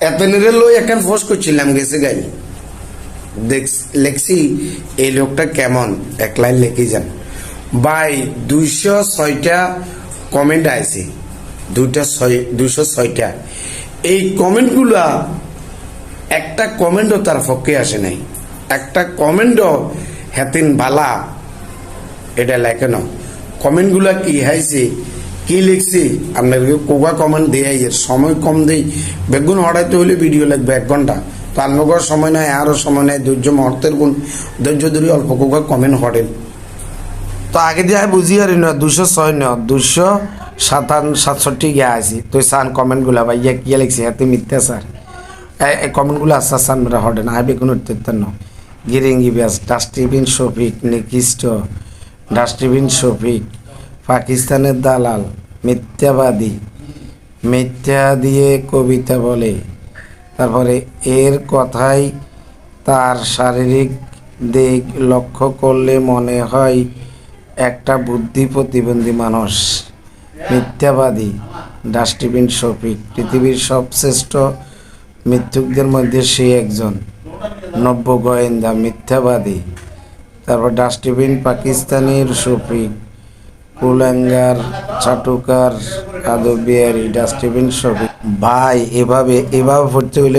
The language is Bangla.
এতনেরে লই এখন পোস্ট করছিলাম গেছে গাই লেখছি এই লোকটা কেমন এক লাইন লিখে যান ভাই 206টা কমেন্ট আইছে 206টা এই কমেন্টগুলা একটা কমেন্টও তার পক্ষে আসে নাই একটা কমেন্টও হেতিন বালা এটা লেখে না কমেন্টগুলা কি হাইছে কি লিখছি আপনাকে কোবা কমেন্ট দিয়ে সময় কম দেই বেগুন হড়াইতে হলে ভিডিও লাগবে 1 ঘন্টা তো আপনার সময় নাই আরও সময় নাই ধৈর্য মুহূর্তের গুণ ধৈর্য ধরে অল্প কোবা কমেন্ট হরেন তো আগে দিয়ে বুঝি আর না 206 না 267 গিয়ে আছি তো সান কমেন্টগুলা ভাইয়া কি লিখছে হাতে মিথ্যা স্যার এই কমেন্টগুলো আস্তে আস্তে আমরা হটে না আইবে কোনো উত্তর গিরিঙ্গি ব্যাস ডাস্টবিন শফিক নিকৃষ্ট ডাস্টবিন শফিক পাকিস্তানের দালাল মিথ্যাবাদী মিথ্যা দিয়ে কবিতা বলে তারপরে এর কথাই তার শারীরিক দিক লক্ষ্য করলে মনে হয় একটা বুদ্ধি প্রতিবন্ধী মানুষ মিথ্যাবাদী ডাস্টবিন শফিক পৃথিবীর সবশ্রেষ্ঠ মিথ্যুকদের মধ্যে সে একজন নব্য গোয়েন্দা মিথ্যাবাদী তারপর ডাস্টবিন পাকিস্তানের শফিক কুলাঙ্গার চাটুকার কাদবিয়ারি ডাস্টবিন শফিক ভাই এভাবে পড়তে হইলে